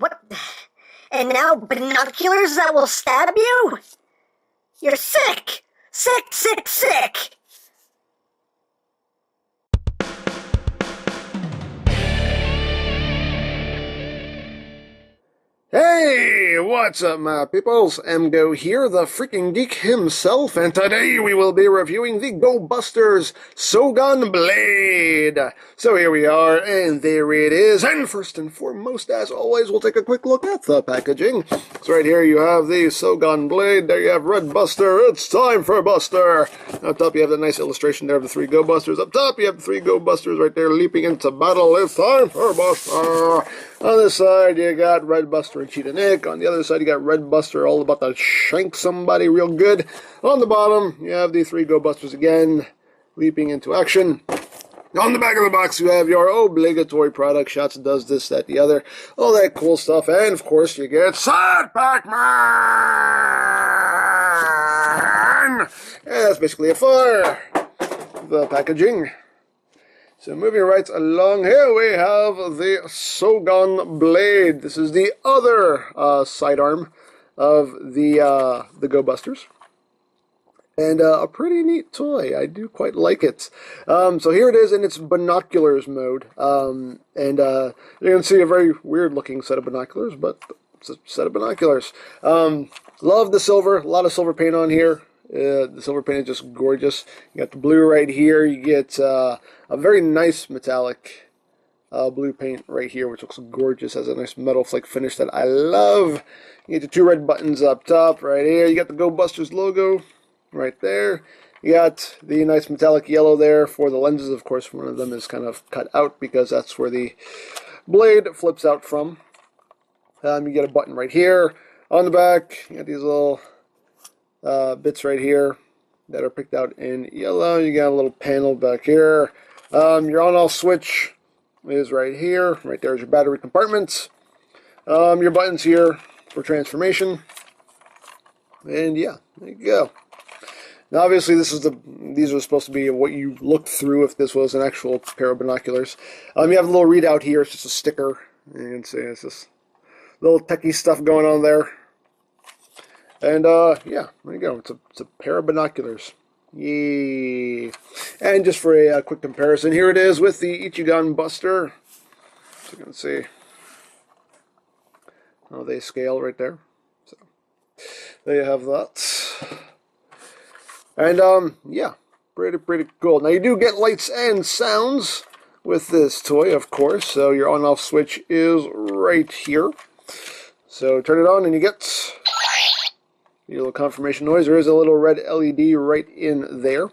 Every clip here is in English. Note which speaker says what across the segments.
Speaker 1: What? And now binoculars that will stab you? You're sick! Sick, sick, sick!
Speaker 2: Hey, what's up, my peoples? EmGo here, the freaking geek himself, and today we will be reviewing the Go Busters SOUGAN Blade. So here we are, and there it is. And first and foremost, as always, we'll take a quick look at the packaging. So right here you have the SOUGAN Blade. There you have Red Buster. It's time for Buster. Up top you have the nice illustration there of the 3 Go Busters. Up top you have the 3 Go Busters right there leaping into battle. It's time for Buster. On this side, you got Red Buster and Cheetah Nick. On the other side, you got Red Buster all about to shank somebody real good. On the bottom, you have the 3 Go Busters again, leaping into action. On the back of the box, you have your obligatory product shots, does this, that, the other, all that cool stuff. And, of course, you get Sad Pac-Man! And that's basically it for the packaging. So moving right along here, we have the SOUGAN Blade. This is the other sidearm of the Go Busters. And a pretty neat toy. I do quite like it. So here it is in its binoculars mode. And you're going to see a very weird looking set of binoculars, but it's a set of binoculars. Love the silver. A lot of silver paint on here. The silver paint is just gorgeous. You got the blue right here. You get a very nice metallic blue paint right here, which looks gorgeous. Has a nice metal flake finish that I love. You get the 2 red buttons up top right here. You got the Go Busters logo right there. You got the nice metallic yellow there for the lenses. Of course, one of them is kind of cut out because that's where the blade flips out from. You get a button right here. On the back, you got these little bits right here that are picked out in yellow. You got a little panel back here. Your on-off switch is right here. Right there is your battery compartment. Your buttons here for transformation. And yeah, there you go. Now obviously these are supposed to be what you look through if this was an actual pair of binoculars. You have a little readout here. It's just a sticker. You can see it's just little techie stuff going on there. And, yeah, there you go. It's a pair of binoculars. Yay. And just for a quick comparison, here it is with the Ichigan Buster. So you can see how they scale right there. So, there you have that. And, yeah, pretty cool. Now, you do get lights and sounds with this toy, of course. So, your on-off switch is right here. So, turn it on and you get your little confirmation noise. There is a little red LED right in there.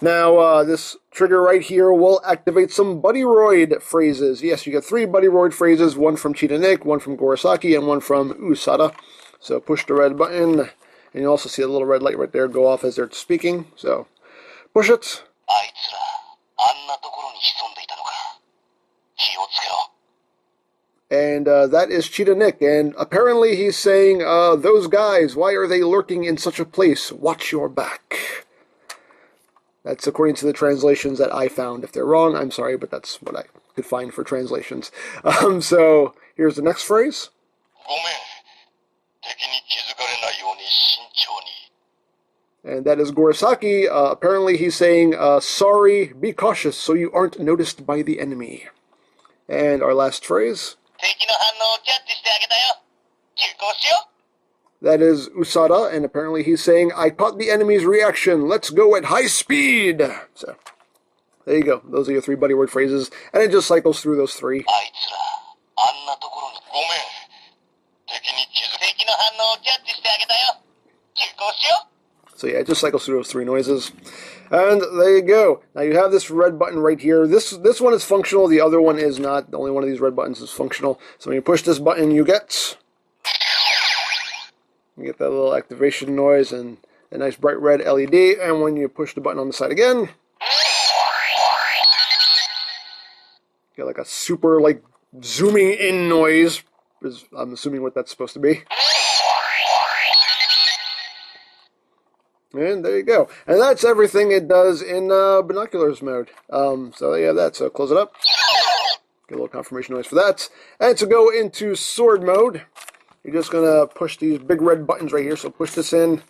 Speaker 2: Now, this trigger right here will activate some Buddyroid phrases. Yes, you get 3 Buddyroid phrases, one from Cheetah Nick, one from Gorosaki, and one from Usada. So push the red button, and you also see a little red light right there go off as they're speaking. So push it. And that is Cheetah Nick, and apparently he's saying, those guys, why are they lurking in such a place? Watch your back. That's according to the translations that I found. If they're wrong, I'm sorry, but that's what I could find for translations. So, here's the next phrase. And that is Gorosaki. Apparently he's saying, sorry, be cautious so you aren't noticed by the enemy. And our last phrase. That is Usada, and apparently he's saying, I caught the enemy's reaction, let's go at high speed! So, there you go. Those are your 3 Buddyroid phrases, and it just cycles through those 3. So yeah, it just cycles through those 3 noises. And there you go. Now you have this red button right here. This one is functional, the other one is not. The only one of these red buttons is functional. So when you push this button, you get that little activation noise and a nice bright red LED. And when you push the button on the side again, you get like a super like zooming in noise, is I'm assuming what that's supposed to be. And there you go. And that's everything it does in binoculars mode. So you have that. So close it up. Get a little confirmation noise for that. And to go into sword mode, you're just going to push these big red buttons right here. So push this in.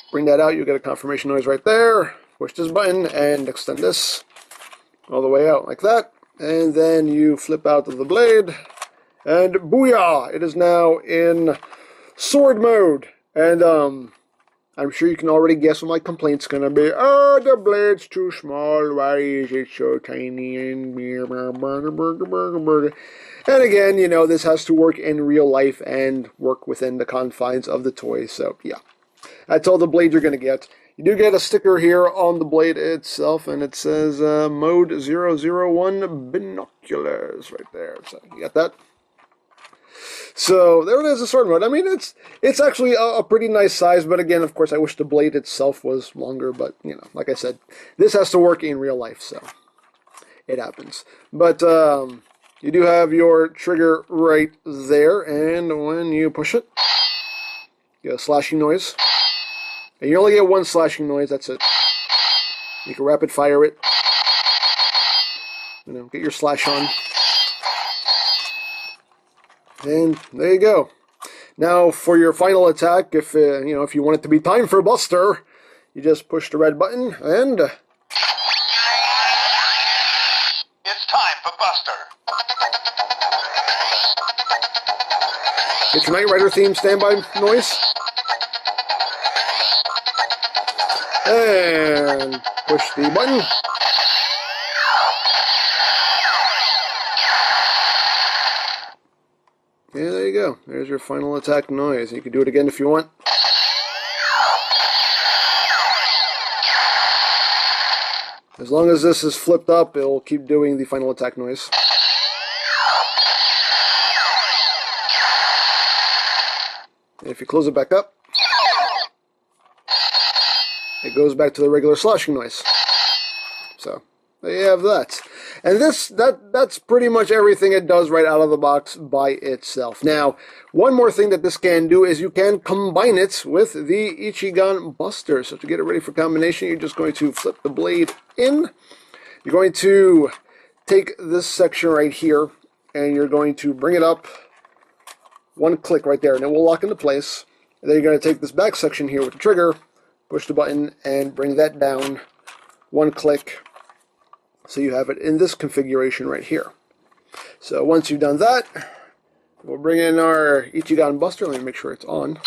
Speaker 2: Bring that out. You get a confirmation noise right there. Push this button and extend this all the way out like that. And then you flip out of the blade. And booyah! It is now in sword mode. And I'm sure you can already guess what my complaint's going to be. Oh, the blade's too small. Why is it so tiny? And again, you know, this has to work in real life and work within the confines of the toy. So, yeah. That's all the blade you're going to get. You do get a sticker here on the blade itself, and it says Mode 001 Binoculars right there. So, you got that? So there it is, the sword mode. I mean, it's actually a pretty nice size, but again, of course, I wish the blade itself was longer, but, you know, like I said, this has to work in real life, so it happens. But you do have your trigger right there, and when you push it, you get a slashing noise. And you only get one slashing noise, that's it. You can rapid fire it. You know, get your slash on. And there you go. Now for your final attack, if you know, if you want it to be time for Buster, you just push the red button and
Speaker 3: it's time for Buster.
Speaker 2: Get your Knight Rider theme standby noise. And push the button. Yeah, there you go. There's your final attack noise. You can do it again if you want. As long as this is flipped up, it'll keep doing the final attack noise. And if you close it back up, it goes back to the regular slashing noise. So there you have that. And that's pretty much everything it does right out of the box by itself. Now, one more thing that this can do is you can combine it with the Ichigan Buster. So to get it ready for combination, you're just going to flip the blade in. You're going to take this section right here, and you're going to bring it up one click right there, and it will lock into place. And then you're going to take this back section here with the trigger, push the button, and bring that down one click. So you have it in this configuration right here. So once you've done that, we'll bring in our Ichigan Buster. Let me make sure it's on.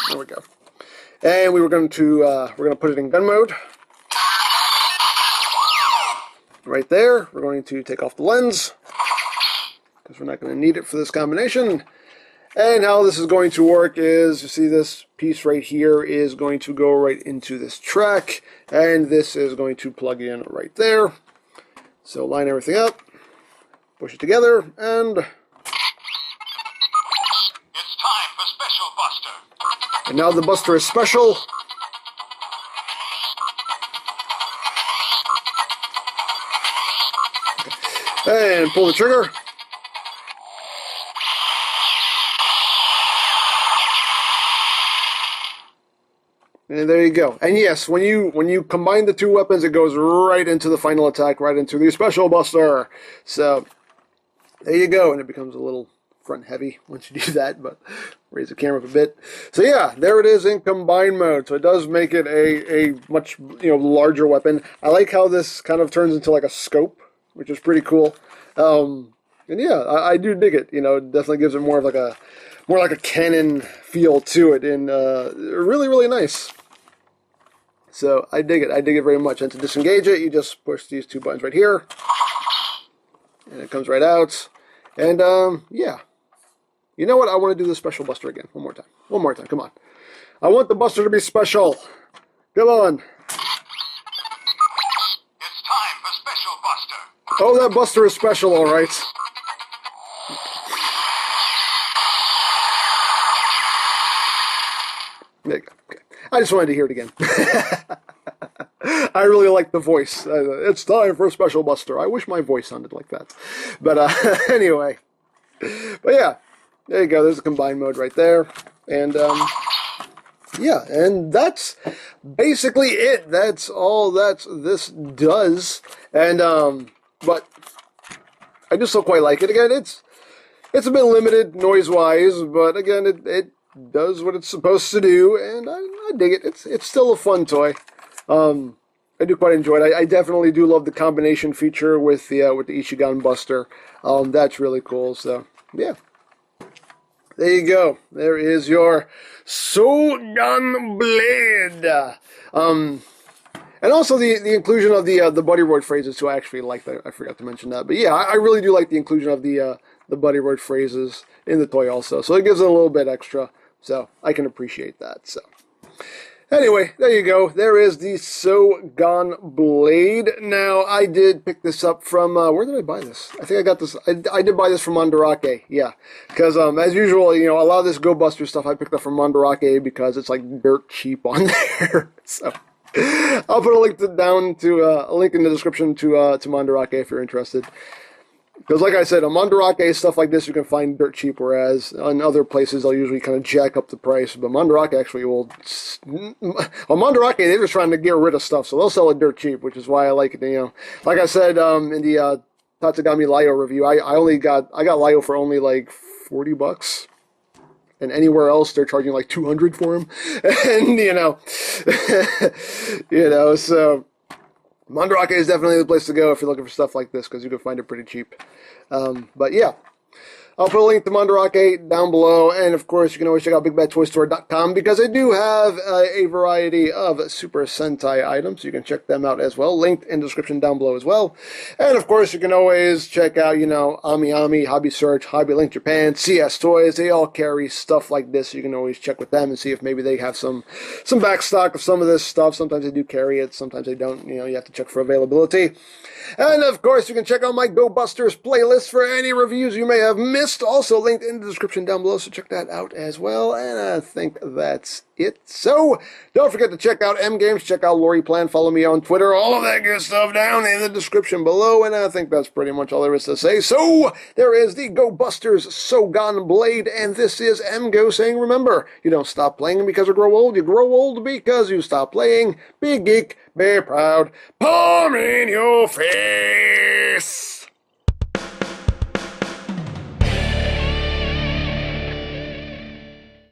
Speaker 2: There we go. And we're going to put it in gun mode. Right there. We're going to take off the lens because we're not going to need it for this combination. And how this is going to work is, you see this piece right here is going to go right into this track, and this is going to plug in right there. So line everything up, push it together, and
Speaker 3: it's time for Special Buster.
Speaker 2: And now the Buster is special. Okay. And pull the trigger. And there you go. And yes, when you combine the two weapons, it goes right into the final attack, right into the Special Buster. So there you go, and it becomes a little front heavy once you do that, but raise the camera up a bit. So yeah, there it is in combined mode. So it does make it a much larger weapon. I like how this kind of turns into like a scope, which is pretty cool. And yeah, I do dig it. It definitely gives it more like a cannon feel to it, and really, really nice. So I dig it. I dig it very much. And to disengage it, you just push these two buttons right here, and it comes right out. And yeah, you know what? I want to do the Special Buster again. One more time. One more time. Come on. I want the Buster to be special. Come on.
Speaker 3: It's time for Special Buster.
Speaker 2: Oh, that Buster is special, all right. There you go. Okay. I just wanted to hear it again. I really like the voice. It's time for a Special Buster. I wish my voice sounded like that. But anyway. But yeah, there you go. There's the combined mode right there. And yeah, and that's basically it. That's all that this does. And but I do still quite like it. Again, it's a bit limited noise-wise, but again, it does what it's supposed to do, and I dig it. It's still a fun toy. I do quite enjoy it. I definitely do love the combination feature with the Ichigan Buster. That's really cool. So yeah, there you go. There is your SOUGAN Blade. And also the inclusion of the Buddy Word phrases too. I actually like that. I forgot to mention that. But yeah, I really do like the inclusion of the Buddy Word phrases in the toy also. So it gives it a little bit extra. So I can appreciate that. So anyway, there you go. There is the SOUGAN Blade. Now, I did pick this up from, where did I buy this? I think I got this, I did buy this from Mandarake, yeah. Because, as usual, you know, a lot of this Go Buster stuff I picked up from Mandarake because it's, like, dirt cheap on there. So I'll put a link a link in the description to Mandarake if you're interested. Because like I said, on Mandarake, stuff like this you can find dirt cheap, whereas on other places they'll usually kind of jack up the price. But Mandarake actually will... On Mandarake, they're just trying to get rid of stuff, so they'll sell it dirt cheap, which is why I like it, you know. Like I said in the Tatsugami Lyo review, I got Lyo for only like $40. And anywhere else, they're charging like $200 for him. And, you know... so... Mandarake is definitely the place to go if you're looking for stuff like this, because you can find it pretty cheap. But yeah, I'll put a link to Mandarake down below, and of course you can always check out BigBadToyStore.com because I do have a variety of Super Sentai items. You can check them out as well, linked in the description down below as well. And of course you can always check out, you know, Ami, Hobby Search, Hobby Link Japan, CS Toys. They all carry stuff like this. You can always check with them and see if maybe they have some back stock of some of this stuff. Sometimes they do carry it, sometimes they don't. You know, you have to check for availability. And of course you can check out my Go Busters playlist for any reviews you may have missed. Also linked in the description down below, so check that out as well. And I think that's it. So don't forget to check out EmGames, check out Lori Plan, follow me on Twitter, all of that good stuff down in the description below. And I think that's pretty much all there is to say. So there is the Go Busters SOUGAN Blade, and this is EmGo saying, remember, you don't stop playing because you grow old. You grow old because you stop playing. Be geek, be proud, palm in your face.